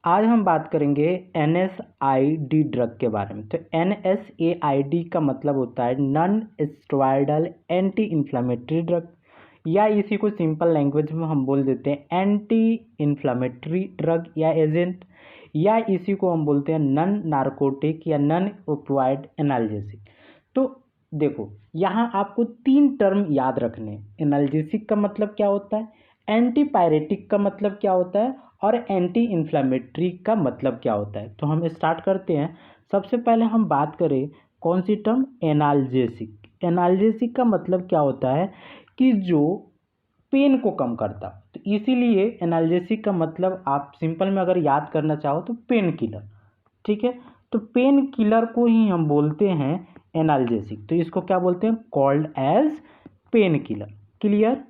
आज हम बात करेंगे NSAID ड्रग के बारे में। तो NSAID का मतलब होता है non steroidal anti inflammatory drug, या इसी को सिंपल लैंग्वेज में हम बोल देते हैं एंटी इन्फ्लामेटरी ड्रग या एजेंट, या इसी को हम बोलते हैं नॉन नार्कोटिक या नॉन ओपियोइड एनाल्जेसिक। तो देखो, यहाँ आपको 3 टर्म याद रखने हैं। एनाल्जेसिक का मतलब क्या होता है, एंटीपायरेटिक का मतलब क्या होता है, और एंटी इन्फ्लामेटरी का मतलब क्या होता है। तो हम स्टार्ट करते हैं। सबसे पहले हम बात करें कौन सी टर्म, एनाल्जेसिक। एनाल्जेसिक का मतलब क्या होता है कि जो पेन को कम करता। तो इसीलिए एनाल्जेसिक का मतलब आप सिंपल में अगर याद करना चाहो तो पेन किलर, ठीक है। तो पेन किलर को ही हम बोलते हैं एनाल्जेसिक। तो इसको क्या बोलते हैं, called as painkiller. Clear.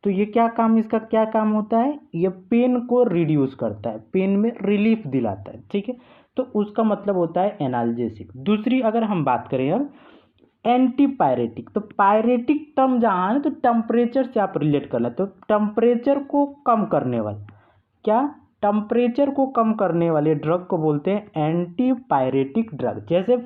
तो ये क्या काम, इसका क्या काम होता है, ये पेन को रिड्यूस करता है, पेन में रिलीफ दिलाता है, ठीक है। तो उसका मतलब होता है एनाल्जेसिक। दूसरी अगर हम बात करें अब एंटीपायरेटिक, तो पायरेटिक टर्म जहाँ है तो टेम्परेचर से आप रिलेट कर लें। तो टेम्परेचर को कम करने वाला, क्या, टेम्परेचर को कम करने वाले ड्रग को बोलते हैं एंटीपायरेटिक ड्रग। जैसे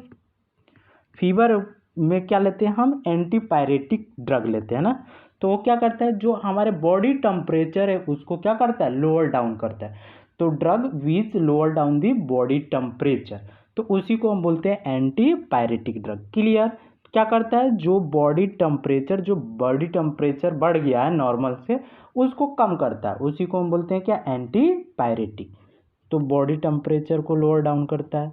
फीवर में क्या लेते हैं हम, एंटीपायरेटिक ड्रग लेते हैं ना। तो वो क्या करता है, जो हमारे बॉडी टेम्परेचर है उसको क्या करता है, लोअर डाउन करता है। तो drug which lower down the body temperature, तो उसी को हम बोलते हैं एंटीपायरेटिक ड्रग। क्लियर। क्या करता है, जो बॉडी टेम्परेचर बढ़ गया है नॉर्मल से, उसको कम करता है, उसी को हम बोलते हैं क्या, एंटीपायरेटिक। तो बॉडी टेम्परेचर को लोअर डाउन करता है,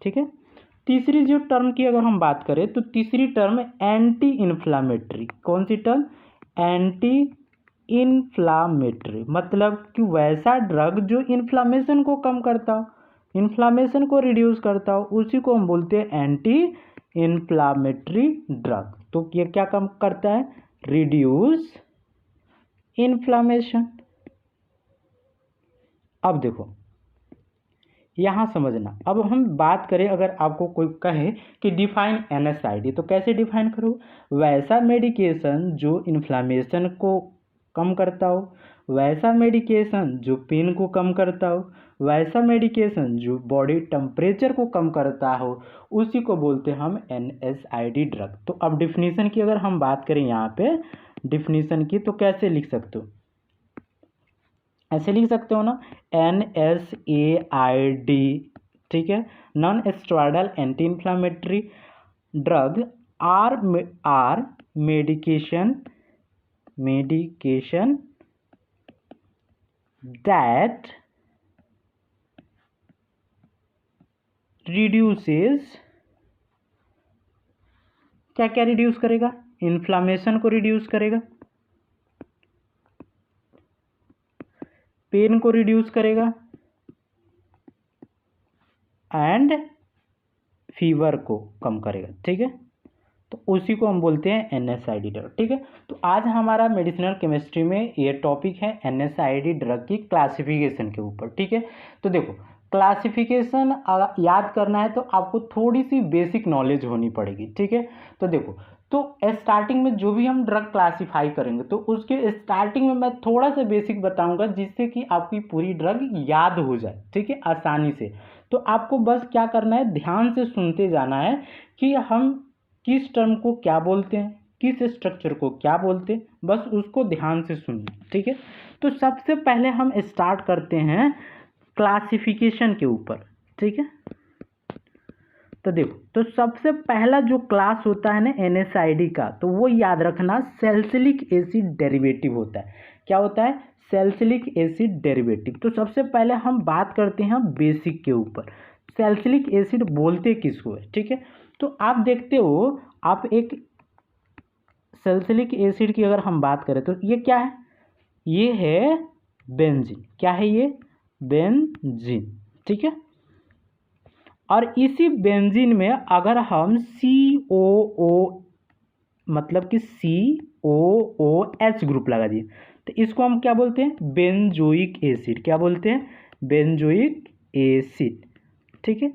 ठीक है। तीसरी जो टर्म की अगर हम बात करें तो तीसरी टर्म एंटी इन्फ्लामेटरी। कौन सी टर्म, एंटी इन्फ्लामेटरी, मतलब कि वैसा ड्रग जो इन्फ्लामेशन को कम करता हो, इन्फ्लामेशन को रिड्यूस करता हो, उसी को हम बोलते हैं एंटी इन्फ्लामेटरी ड्रग। तो ये क्या कम करता है, रिड्यूस इन्फ्लामेशन। अब देखो यहाँ समझना, अब हम बात करें, अगर आपको कोई कहे कि डिफाइन NSAID, तो कैसे डिफाइन करो, वैसा मेडिकेशन जो इन्फ्लामेशन को कम करता हो, वैसा मेडिकेशन जो पेन को कम करता हो, वैसा मेडिकेशन जो बॉडी टेम्परेचर को कम करता हो, उसी को बोलते हैं हम NSAID ड्रग। तो अब डिफिनीशन की अगर हम बात करें यहाँ पे डिफिनीशन की, तो कैसे लिख सकते हो, ऐसे लिख सकते हो ना, NSAID, ठीक है, non steroidal anti inflammatory drug are medication that reduces, क्या क्या रिड्यूस करेगा, इन्फ्लामेशन को रिड्यूस करेगा, पेन को रिड्यूस करेगा, एंड फीवर को कम करेगा, ठीक है। तो उसी को हम बोलते हैं NSAID ड्रग, ठीक है। तो आज हमारा मेडिसिनल केमिस्ट्री में ये टॉपिक है NSAID ड्रग की क्लासिफिकेशन के ऊपर, ठीक है। तो देखो, क्लासिफिकेशन याद करना है तो आपको थोड़ी सी बेसिक नॉलेज होनी पड़ेगी, ठीक है। तो देखो, तो स्टार्टिंग में जो भी हम ड्रग क्लासीफाई करेंगे तो उसके स्टार्टिंग में मैं थोड़ा सा बेसिक बताऊंगा, जिससे कि आपकी पूरी ड्रग याद हो जाए, ठीक है, आसानी से। तो आपको बस क्या करना है, ध्यान से सुनते जाना है कि हम किस टर्म को क्या बोलते हैं, किस स्ट्रक्चर को क्या बोलते हैं, बस उसको ध्यान से सुनना, ठीक है। तो सबसे पहले हम स्टार्ट करते हैं क्लासिफिकेशन के ऊपर, ठीक है। तो देखो, तो सबसे पहला जो क्लास होता है ना NSAID का, तो वो याद रखना सैलिसिलिक एसिड डेरिवेटिव होता है। क्या होता है, सैलिसिलिक एसिड डेरिवेटिव। तो सबसे पहले हम बात करते हैं बेसिक के ऊपर, सैलिसिलिक एसिड बोलते किसको है, ठीक है। तो आप देखते हो, आप एक सैलिसिलिक एसिड की अगर हम बात करें तो ये क्या है, ये है बेंजीन। क्या है ये, बेंजीन, ठीक है। और इसी बेंजीन में अगर हम COO, मतलब कि COOH ग्रुप लगा दिए, तो इसको हम क्या बोलते हैं, बेंजोइक एसिड। क्या बोलते हैं, बेंजोइक एसिड, ठीक है।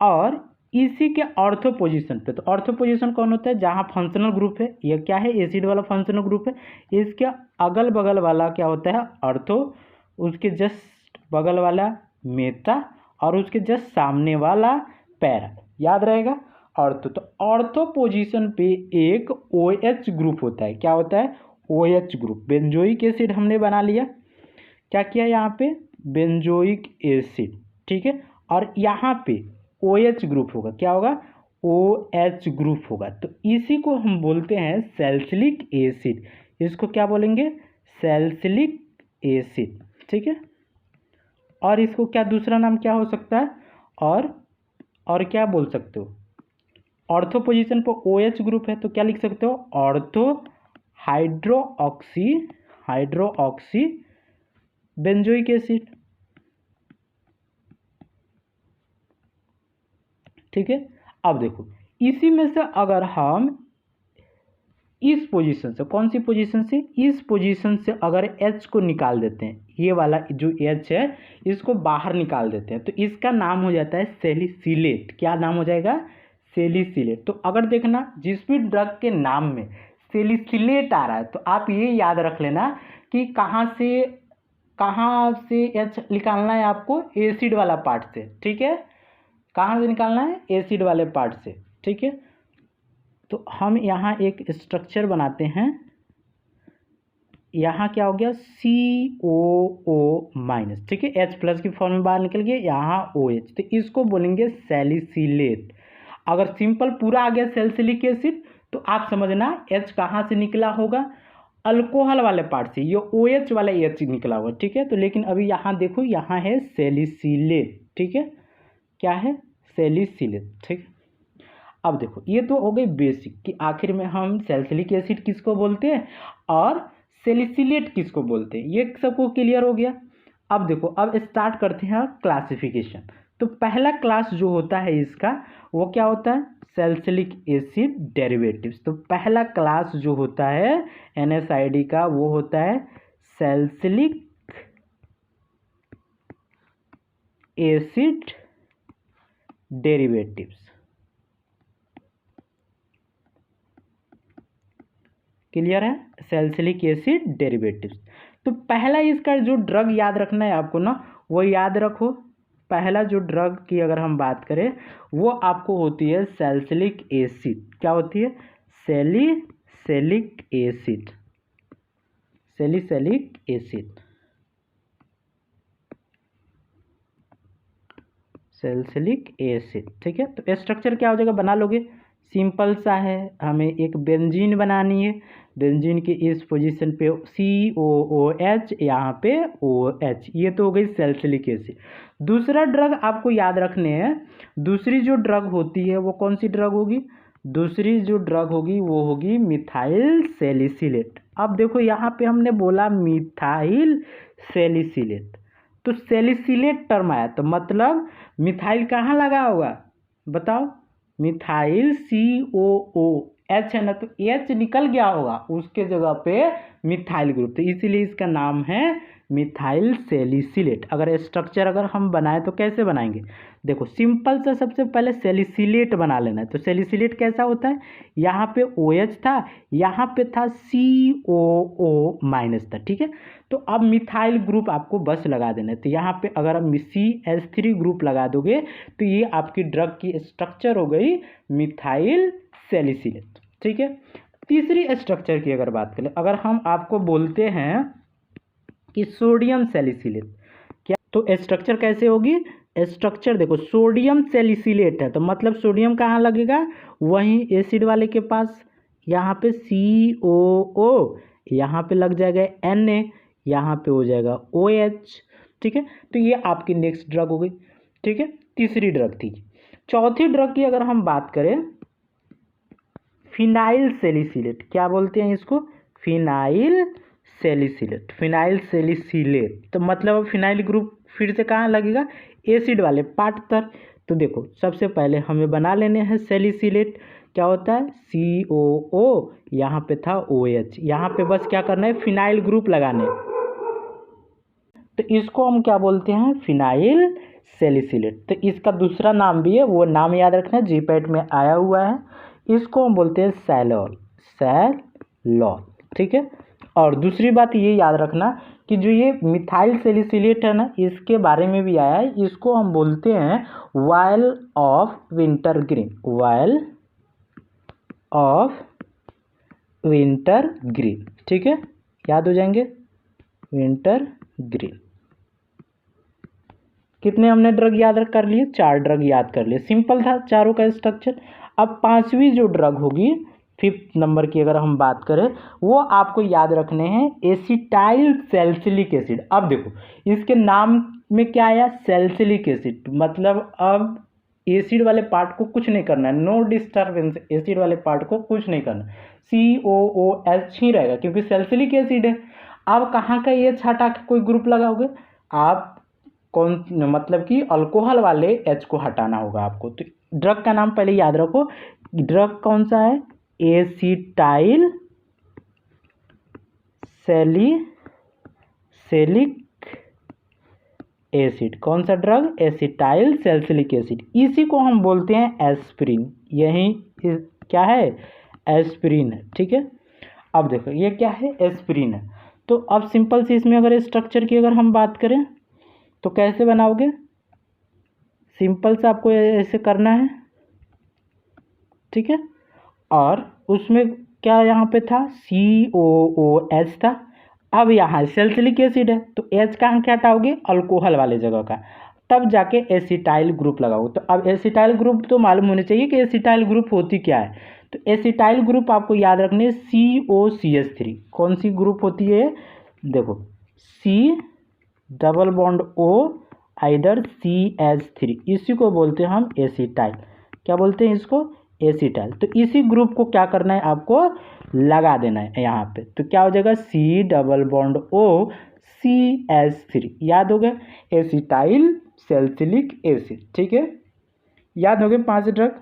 और इसी के ऑर्थो पोजीशन पे, तो ऑर्थो पोजीशन कौन होता है, जहाँ फंक्शनल ग्रुप है, ये क्या है एसिड वाला फंक्शनल ग्रुप है, इसके अगल बगल वाला क्या होता है ऑर्थो, उसके जस्ट बगल वाला मेटा और उसके जस्ट सामने वाला पैरा, याद रहेगा ऑर्थो। तो ऑर्थो पोजीशन पे एक OH ग्रुप होता है, क्या होता है OH ग्रुप। बेंजोइक एसिड हमने बना लिया, क्या किया यहाँ पे बेंजोइक एसिड, ठीक है, और यहाँ पे OH ग्रुप होगा, क्या होगा OH ग्रुप होगा। तो इसी को हम बोलते हैं सैलिसिलिक एसिड, इसको क्या बोलेंगे सैलिसिलिक एसिड, ठीक है। और इसको क्या दूसरा नाम क्या हो सकता है, और क्या बोल सकते हो, ऑर्थो पोजीशन पर OH ग्रुप है तो क्या लिख सकते हो ऑर्थो हाइड्रोक्सी बेंजोइक एसिड, ठीक है। अब देखो इसी में से अगर हम इस पोजीशन से, कौन सी पोजीशन से, इस पोजीशन से अगर H को निकाल देते हैं, ये वाला जो H है इसको बाहर निकाल देते हैं, तो इसका नाम हो जाता है सैलिसिलेट। क्या नाम हो जाएगा सैलिसिलेट। तो अगर देखना जिस भी ड्रग के नाम में सैलिसिलेट आ रहा है तो आप ये याद रख लेना कि कहाँ से H निकालना है आपको, एसिड वाला पार्ट से, ठीक है, कहाँ से निकालना है एसिड वाले पार्ट से, ठीक है। तो हम यहाँ एक स्ट्रक्चर बनाते हैं, यहाँ क्या हो गया COO-, ठीक है, H+ की फॉर्म में बाहर निकल गया, यहाँ OH, तो इसको बोलेंगे सैलिसिलेट। अगर सिंपल पूरा आ गया सैलिसिलिक एसिड तो आप समझना H कहाँ से निकला होगा, अल्कोहल वाले पार्ट से, ये OH वाला H निकला हुआ, ठीक है। तो लेकिन अभी यहाँ देखो यहाँ है सैलिसिलेट, ठीक है, क्या है सैलिसिलेट, ठीक। अब देखो ये तो हो गई बेसिक कि आखिर में हम सैलिसिलिक एसिड किसको बोलते हैं और सैलिसिलेट किसको बोलते हैं, ये सबको क्लियर हो गया। अब देखो अब स्टार्ट करते हैं क्लासिफिकेशन। तो पहला क्लास जो होता है इसका वो क्या होता है सैलिसिलिक एसिड डेरिवेटिव्स। तो पहला क्लास जो होता है NSAID का वो होता है सैलिसिलिक एसिड डेरिवेटिव्स, क्लियर है, सैलिसिलिक एसिड डेरिवेटिव्स। तो पहला इसका जो ड्रग याद रखना है आपको ना, वो याद रखो, पहला जो ड्रग की अगर हम बात करें वो आपको होती है सैलिसिलिक एसिड, क्या होती है salicylic acid, salicylic acid, salicylic acid, ठीक है। तो स्ट्रक्चर क्या हो जाएगा बना लोगे, सिंपल सा है, हमें एक बेंजीन बनानी है, बेंजीन की इस पोजीशन पे COOH, यहाँ पे OH, ये तो हो गई सैलिसिलिक एसिड। दूसरा ड्रग आपको याद रखने हैं, दूसरी जो ड्रग होती है वो कौन सी ड्रग होगी, दूसरी जो ड्रग होगी वो होगी मिथाइल सैलिसिलेट। अब देखो यहाँ पे हमने बोला मिथाइल सैलिसिलेट, तो सैलिसिलेट टर्म आया तो मतलब मिथाइल कहाँ लगा होगा बताओ, मिथाइल COOH है ना, तो H निकल गया होगा उसके जगह पे मिथाइल ग्रुप, तो इसीलिए इसका नाम है मिथाइल सैलिसिलेट। अगर स्ट्रक्चर अगर हम बनाए तो कैसे बनाएंगे, देखो सिंपल सा सबसे पहले सैलिसिलेट बना लेना है। तो सैलिसिलेट कैसा होता है, यहाँ पे OH था, यहाँ पे था COO- था, ठीक है। तो अब मिथाइल ग्रुप आपको बस लगा देना है, तो यहाँ पे अगर आप CH3 ग्रुप लगा दोगे तो ये आपकी ड्रग की स्ट्रक्चर हो गई मिथाइल सैलिसिलेट, ठीक है। तीसरी स्ट्रक्चर की अगर बात करें, अगर हम आपको बोलते हैं कि सोडियम सैलिसिलेट, क्या तो स्ट्रक्चर कैसे होगी, स्ट्रक्चर देखो सोडियम सैलिसिलेट है तो मतलब सोडियम कहाँ लगेगा, वहीं एसिड वाले के पास, यहाँ पे COO, यहाँ पे लग जाएगा Na, यहाँ पे हो जाएगा OH, ठीक है। तो ये आपकी नेक्स्ट ड्रग हो गई, ठीक है, तीसरी ड्रग थी। चौथी ड्रग की अगर हम बात करें फिनाइल सैलिसिलेट, क्या बोलते हैं इसको फिनाइल सैलिसिलेट, फिनाइल सैलिसिलेट, तो मतलब फिनाइल ग्रुप फिर से कहाँ लगेगा एसिड वाले पार्ट पर। तो देखो सबसे पहले हमें बना लेने हैं सैलिसिलेट, क्या होता है COO, यहाँ पे था OH, यहाँ पे बस क्या करना है फिनाइल ग्रुप लगाने, तो इसको हम क्या बोलते हैं फिनाइल सैलिसिलेट। तो इसका दूसरा नाम भी है, वो नाम याद रखना, जीपैट में आया हुआ है। इसको हम बोलते हैं सैलॉल, सैलॉल, ठीक है। और दूसरी बात ये याद रखना कि जो ये मिथाइल सैलिसिलेट है ना, इसके बारे में भी आया है। इसको हम बोलते हैं oil of wintergreen, oil of wintergreen, ठीक है, याद हो जाएंगे, विंटर ग्रीन। कितने हमने ड्रग याद कर लिए? 4 ड्रग याद कर लिए, सिंपल था चारों का स्ट्रक्चर। अब 5वीं जो ड्रग होगी, 5th नंबर की अगर हम बात करें, वो आपको याद रखने हैं एसिटाइल सैलिसिलिक एसिड। अब देखो इसके नाम में क्या आया, सैलिसिलिक एसिड, मतलब अब एसिड वाले पार्ट को कुछ नहीं करना है, नो डिस्टर्बेंस, एसिड वाले पार्ट को कुछ नहीं करना, COOH ही रहेगा क्योंकि सैलिसिलिक एसिड है। अब कहाँ का H हटा के कोई ग्रुप लगाओगे आप, कौन, मतलब कि अल्कोहल वाले H को हटाना होगा आपको। तो ड्रग का नाम पहले याद रखो, ड्रग कौन सा है, एसिटाइल सैलिसिलिक एसिड। कौन सा ड्रग, एसिटाइल सैलिसिलिक एसिड। इसी को हम बोलते हैं एस्पिरिन, यही क्या है, एस्पिरिन है, ठीक है। अब देखो ये क्या है, एस्पिरिन है। तो अब सिंपल सी इसमें अगर स्ट्रक्चर की अगर हम बात करें तो कैसे बनाओगे, सिंपल से आपको ऐसे करना है, ठीक है। और उसमें क्या यहाँ पे था, COOH था। अब यहाँ सैलिसिलिक एसिड है तो H कहाँ क्या हटाओगे, अल्कोहल वाले जगह का, तब जाके एसिटाइल ग्रुप लगाओगे। तो अब एसिटाइल ग्रुप तो मालूम होने चाहिए कि एसिटाइल ग्रुप होती क्या है। तो एसिटाइल ग्रुप आपको याद रखने COCH3। कौन सी ग्रुप होती है, देखो C double bond O आइडर CH3, इसी को बोलते हैं हम एसिटाइल। क्या बोलते हैं इसको, एसिटाइल। तो इसी ग्रुप को क्या करना है, आपको लगा देना है यहाँ पे। तो क्या हो जाएगा, C double bond O CH3, याद हो गया, एसिटाइल सैलिसिलिक एसिड, ठीक है। याद हो गए 5 ड्रग।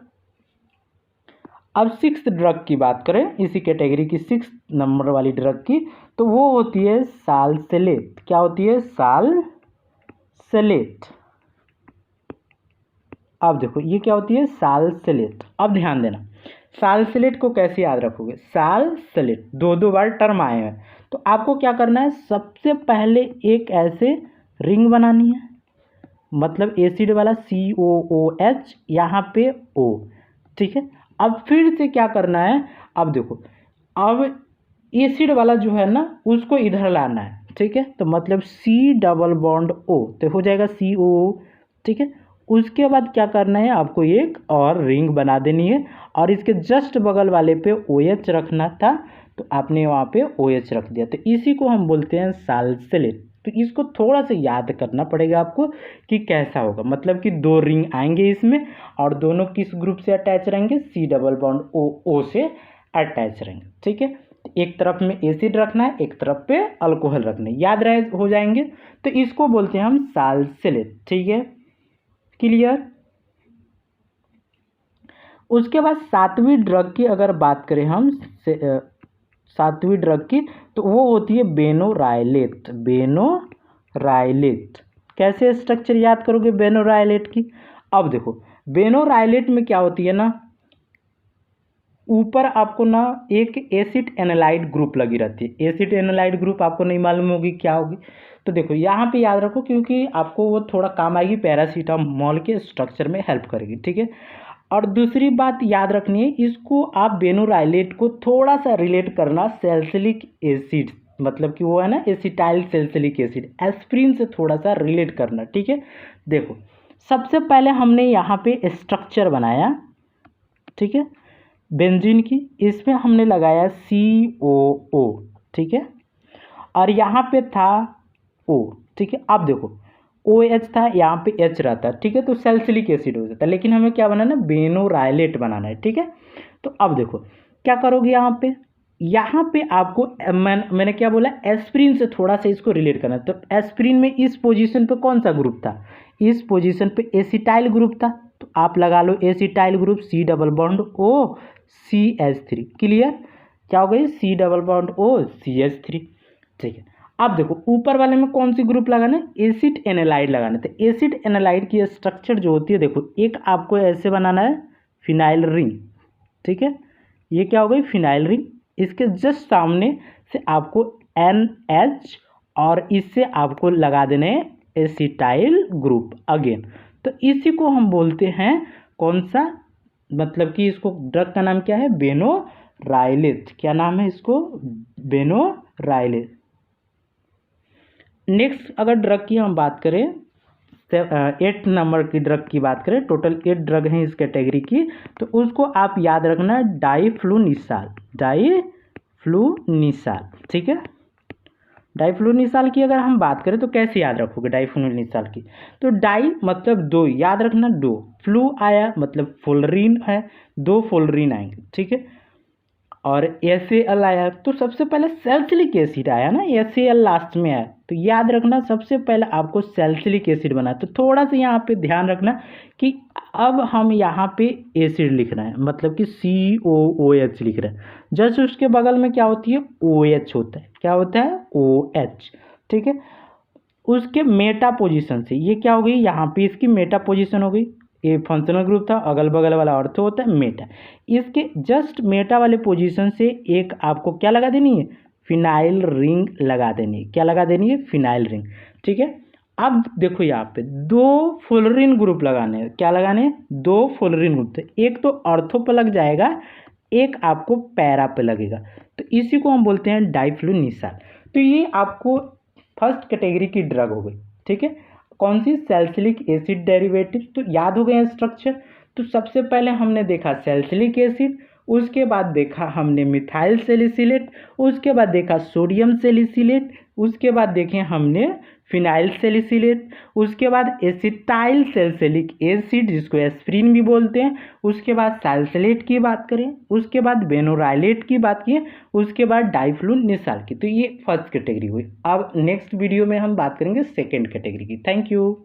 अब 6th ड्रग की बात करें, इसी कैटेगरी की 6th नंबर वाली ड्रग की, तो वो होती है साल्सिलेट। क्या होती है, साल्सिलेट। अब देखो ये क्या होती है, साल्सिलेट। अब ध्यान देना, साल्सिलेट को कैसे याद रखोगे, साल्सिलेट 2 बार टर्म आए हैं। तो आपको क्या करना है, सबसे पहले एक ऐसे रिंग बनानी है, मतलब एसिड वाला COOH, यहाँ पे O, ठीक है। अब फिर से क्या करना है, अब देखो अब एसिड वाला जो है ना उसको इधर लाना है, ठीक है। तो मतलब C डबल बॉन्ड O, तो हो जाएगा COO, ठीक है। उसके बाद क्या करना है, आपको एक और रिंग बना देनी है और इसके जस्ट बगल वाले पे OH रखना था, तो आपने वहाँ पे OH रख दिया। तो इसी को हम बोलते हैं साल्सिलेट। तो इसको थोड़ा सा याद करना पड़ेगा आपको कि कैसा होगा, मतलब कि 2 रिंग आएंगे इसमें और दोनों किस ग्रुप से अटैच रहेंगे, C डबल बॉन्ड O से अटैच रहेंगे, ठीक है। एक तरफ में एसिड रखना है, एक तरफ पे अल्कोहल रखना है, याद रहे हो जाएंगे। तो इसको बोलते हैं हम साल्सिलेट, ठीक है, क्लियर। उसके बाद 7वीं ड्रग की अगर बात करें हम, 7वीं ड्रग की, तो वो होती है बेनोराइलेट, बेनोराइलेट। कैसे स्ट्रक्चर याद करोगे बेनोराइलेट की, अब देखो बेनोराइलेट में क्या होती है ना, ऊपर आपको ना एक एसिड एनालाइड ग्रुप लगी रहती है। एसिड एनालाइड ग्रुप आपको नहीं मालूम होगी क्या होगी, तो देखो यहाँ पे याद रखो क्योंकि आपको वो थोड़ा काम आएगी, पैरासीटामोल के स्ट्रक्चर में हेल्प करेगी, ठीक है। और दूसरी बात याद रखनी है, इसको आप बेनोराइलेट को थोड़ा सा रिलेट करना सैलिसिलिक एसिड, मतलब कि वो है ना एसिटाइल सैलिसिलिक एसिड, एस्पिरिन से थोड़ा सा रिलेट करना, ठीक है। देखो सबसे पहले हमने यहाँ पे स्ट्रक्चर बनाया, ठीक है, बेंजीन की, इसमें हमने लगाया COO, ठीक है, और यहाँ पे था O, ठीक है। अब देखो OH था, यहाँ पे H रहता है, ठीक है, तो सैलिसिलिक एसिड हो जाता है, लेकिन हमें क्या बनाना है, बेनोराइलेट बनाना है, ठीक है। तो अब देखो क्या करोगे, यहाँ पे आपको मैंने क्या बोला, एस्पिरिन से थोड़ा सा इसको रिलेट करना है। तो एस्पिरिन में इस पोजीशन पे कौन सा ग्रुप था, इस पोजीशन पे एसिटाइल ग्रुप था, तो आप लगा लो acetyl group, C double bond O CH3, clear. क्या हो गई, C double bond O CH3, ठीक है। अब देखो ऊपर वाले में कौन सी ग्रुप लगाना है, एसिड एनालाइड लगाना है। तो एसिड एनालाइड की स्ट्रक्चर जो होती है, देखो एक आपको ऐसे बनाना है फिनाइल रिंग, ठीक है, ये क्या हो गई फिनाइल रिंग। इसके जस्ट सामने से आपको NH और इससे आपको लगा देने एसिटाइल ग्रुप अगेन। तो इसी को हम बोलते हैं कौन सा, मतलब कि इसको ड्रग का नाम क्या है, बेनोराइलेज। क्या नाम है इसको, बेनोराइलेज। नेक्स्ट अगर ड्रग की हम बात करें, 8 नंबर की ड्रग की बात करें, टोटल 8 ड्रग हैं इस कैटेगरी की, तो उसको आप याद रखना डाइफ्लूनिसाल, डाइफ्लूनिसाल, ठीक है। डाइफ्लूनिसाल की अगर हम बात करें तो कैसे याद रखोगे डाइफ्लूनिसाल की, तो डाई मतलब दो, याद रखना दो, फ्लू आया मतलब फ्लोरीन है, दो फ्लोरीन आएंगे, ठीक है। और HCl आया तो सबसे पहले सैलिसिलिक एसिड आया ना, HCl लास्ट में आया, तो याद रखना सबसे पहले आपको सैलिसिलिक एसिड बना। तो थोड़ा सा यहाँ पे ध्यान रखना कि अब हम यहाँ पे एसिड लिख रहे हैं, मतलब कि COOH लिख रहे हैं, जस्ट उसके बगल में क्या होती है OH होता है, क्या होता है OH, ठीक है। उसके मेटा पोजीशन से ये क्या हो गई, यहाँ पे इसकी मेटा पोजीशन हो गई, ये फंक्शनल ग्रुप था, अगल बगल वाला अर्थ होता है मेटा, इसके जस्ट मेटा वाले पोजीशन से एक आपको क्या लगा देनी है, फिनाइल रिंग लगा देनी है। क्या लगा देनी है, फिनाइल रिंग, ठीक है। अब देखो यहाँ पे दो फ्लोरीन ग्रुप लगाने हैं, क्या लगाने हैं, दो फ्लोरीन ग्रुप, तो एक तो ऑर्थो पे लग जाएगा, एक आपको पैरा पे लगेगा, तो इसी को हम बोलते हैं डाइफ्लूनिसाल। तो ये आपको फर्स्ट कैटेगरी की ड्रग हो गई, ठीक है। कौन सी, सैलिसिलिक एसिड डेरिवेटिव। तो याद हो गया स्ट्रक्चर। तो सबसे पहले हमने देखा सैलिसिलिक एसिड, उसके बाद देखा हमने मिथाइल सैलिसिलेट, उसके बाद देखा सोडियम सैलिसिलेट, उसके बाद देखें हमने फिनाइल सैलिसिलेट, उसके बाद एसिटाइल सैलिसिलिक एसिड जिसको एस्प्रिन भी बोलते हैं, उसके बाद सैलिसिलेट की बात करें, उसके बाद बेनोराइलेट की बात किए, उसके बाद डाइफ्लूनिसाल की। तो ये फर्स्ट कैटेगरी हुई। अब नेक्स्ट वीडियो में हम बात करेंगे सेकेंड कैटेगरी की। Thank you.